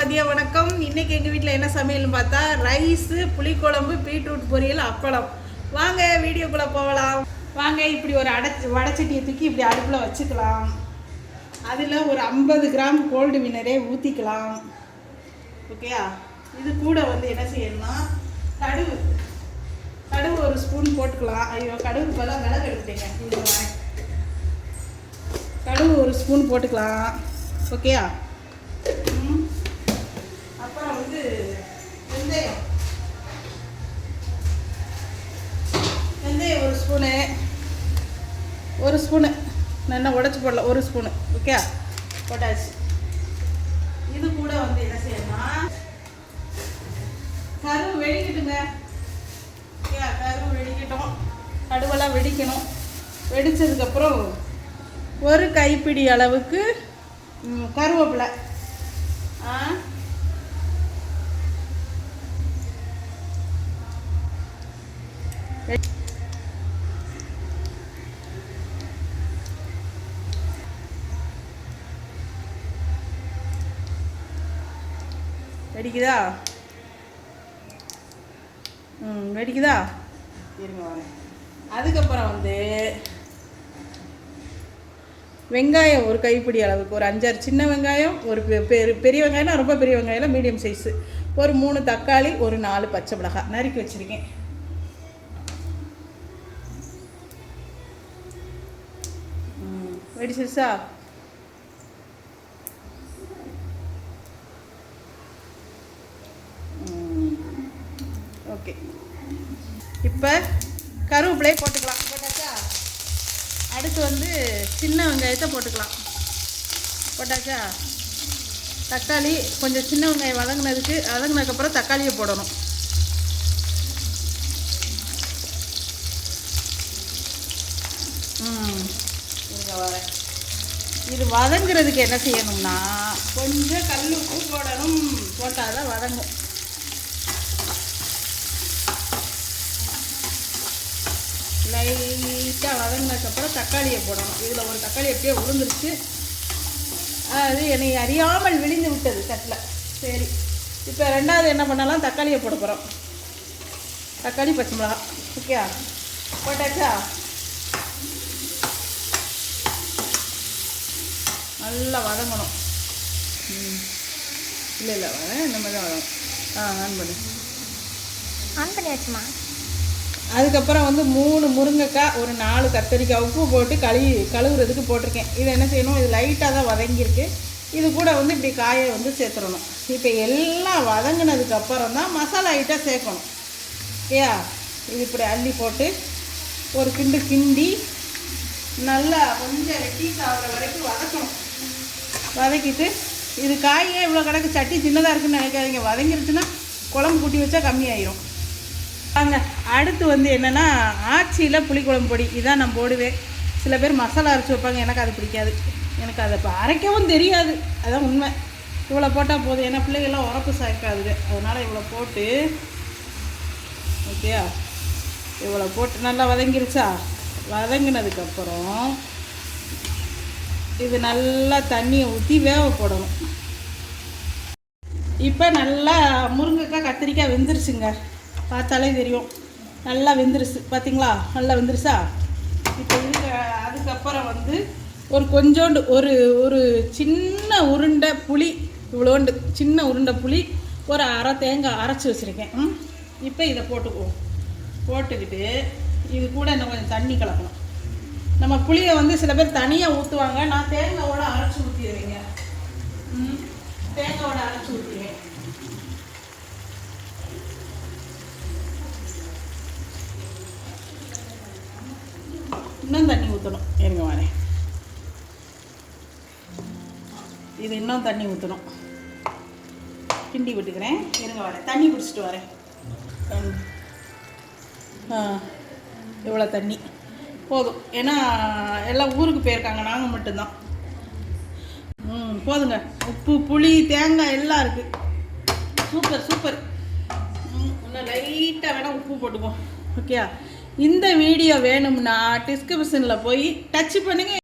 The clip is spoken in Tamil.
மதிய வணக்கம். இன்னைக்கு எங்கள் வீட்டில் என்ன சமையல்னு பார்த்தா ரைஸு, புளிக்குழம்பு, பீட்ரூட் பொரியல், அப்பளம். வாங்க வீடியோக்குள்ளே போகலாம். வாங்க, இப்படி ஒரு வடைச்சட்டியை தூக்கி இப்படி அடுப்பில் வச்சுக்கலாம். அதில் ஒரு 50 கிராம் கோல்டு வினரே ஊற்றிக்கலாம். ஓகேயா? இது கூட வந்து என்ன செய்யணும்னா கடுகு ஒரு ஸ்பூன் போட்டுக்கலாம். ஐயோ, கடுகு பதிலாக மிளகு எடுத்துட்டேங்க. இது கடுகு ஒரு ஸ்பூன் போட்டுக்கலாம். ஓகேயா? அப்புறம் வந்து வெந்தயம் ஒரு ஸ்பூனு நல்லா உடச்சி போடல, ஒரு ஸ்பூனு. ஓகே, போட்டாச்சு. இது கூட வந்து என்ன செய்யணும்னா கருவு வெடிக்கட்டுங்க. ஓகே, கருவு வெடிக்கட்டும், கடுவெல்லாம் வெடிக்கணும். வெடித்ததுக்கப்புறம் ஒரு கைப்பிடி அளவுக்கு கருவேப்பிலை. வெடிக்குதா? வெடிக்குதா? இருங்க வரேன். அதுக்கப்புறம் வந்து வெங்காயம் ஒரு கைப்பிடி அளவுக்கு, ஒரு 5-6 சின்ன வெங்காயம், ஒரு பெரிய வெங்காயம்னா ரொம்ப பெரிய வெங்காயம், மீடியம் சைஸு, ஒரு 3 தக்காளி, ஒரு 4 பச்சை மிளகாய் நறுக்கி வச்சுருக்கேன். வெடிச்சிருச்சா? ஓகே, இப்போ கருவேப்பிலையை போட்டுக்கலாம். போட்டாச்சா? அடுத்து வந்து சின்ன வெங்காயத்தை போட்டுக்கலாம். போட்டாச்சா? தக்காளி கொஞ்சம் சின்ன வெங்காயம் வதங்கினதுக்கப்புறம் தக்காளியை போடணும். வரேன். இது வதங்குறதுக்கு என்ன செய்யணும்னா கொஞ்சம் கல் உப்பு போடணும். போட்டால் தான் வதங்கும். லைட்டாக வதங்கினதுக்கப்புறம் தக்காளியை போடணும். இதில் ஒரு தக்காளி எப்படியே விழுந்துருச்சு. அது என்னை அறியாமல் விழுந்து விட்டது தட்டில். சரி, இப்போ ரெண்டாவது என்ன பண்ணலாம், தக்காளியை போட போகிறோம். தக்காளி, பச்சை மிளகா. ஓகே, போட்டாச்சா? நல்லா வதங்கணும். இல்லை வரேன், இந்த மாதிரி தான் வதங்கும். ஆன் பண்ணியாச்சுமா. அதுக்கப்புறம் வந்து 3 முருங்கைக்காய், ஒரு 4 கத்தரிக்காய் உப்பு போட்டு கழுவுறதுக்கு போட்டிருக்கேன். இது என்ன செய்யணும், இது லைட்டாக தான் வதங்கியிருக்கு. இது கூட வந்து இப்படி காயை வந்து சேர்த்துடணும். இப்போ எல்லாம் வதங்கினதுக்கப்புறம் தான் மசாலா ஐட்டம் சேர்க்கணும். ஓகேயா? இது இப்படி அள்ளி போட்டு ஒரு கிண்டி நல்லா கொஞ்சம் ரெட்டிஸ் ஆகிற வரைக்கும் வதக்கணும். வதக்கிட்டு இது காயே இவ்வளோ கிடக்கு, சட்டி சின்னதாக இருக்குன்னு நினைக்காதீங்க. வதங்கிருச்சுன்னா குழம்பு கூட்டி வச்சா கம்மியாயிரும். வாங்க, அடுத்து வந்து என்னென்னா ஆச்சியில் புளிக்குழம்பு பொடி. இதான் நான் போடுவேன். சில பேர் மசாலா அரைச்சி வைப்பாங்க, எனக்கு அது பிடிக்காது. எனக்கு அதை இப்போ அரைக்கவும் தெரியாது. அதான் உண்மை. இவ்வளோ போட்டால் போதும். ஏன்னா பிள்ளைகள்லாம் உரப்பு சாய்க்காதுங்க. அதனால் இவ்வளோ போட்டு, ஓகேயா, இவ்வளோ போட்டு நல்லா வதங்கிருச்சா? வதங்கினதுக்கப்புறம் இது நல்லா தண்ணியை ஊற்றி வேக போடணும். இப்போ நல்லா முருங்கைக்காய், கத்திரிக்காய் வெந்துருச்சுங்க. பார்த்தாலே தெரியும் நல்லா வெந்துருச்சு. பார்த்தீங்களா? நல்லா வெந்துருச்சா? இப்போ அதுக்கப்புறம் வந்து ஒரு கொஞ்சோண்டு ஒரு சின்ன உருண்டை புளி, இவ்வளோண்டு சின்ன உருண்டை புளி, ஒரு அரை தேங்காய் அரைச்சி வச்சுருக்கேன். இப்போ இதை போட்டுக்குவோம். போட்டுக்கிட்டு இது கூட இன்னும் கொஞ்சம் தண்ணி கலக்கணும். நம்ம புளியை வந்து சில பேர் தனியாக ஊற்றுவாங்க. நான் தேங்காயோட அரைச்சி ஊற்றிடுவேங்க. தேங்காயோட அரைச்சி ஊற்றிடுவேன். இன்னும் தண்ணி ஊற்றணும். இருங்க வரேன். இது இன்னும் தண்ணி ஊற்றணும். கிண்டி விட்டுக்கிறேன். இருங்க வரேன், தண்ணி பிடிச்சிட்டு வரேன். இவ்வளோ தண்ணி போதும். ஏன்னா எல்லாம் ஊருக்கு போயிருக்காங்க, நாங்கள் மட்டும்தான். போதுங்க. உப்பு, புளி, தேங்காய் எல்லாம் இருக்குது. சூப்பர். இன்னும் லைட்டாக வேணால் உப்பு போட்டுக்குவோம். ஓகே, இந்த வீடியோ வேணும்னா டிஸ்கிரிப்ஷனில் போய் டச் பண்ணுங்க.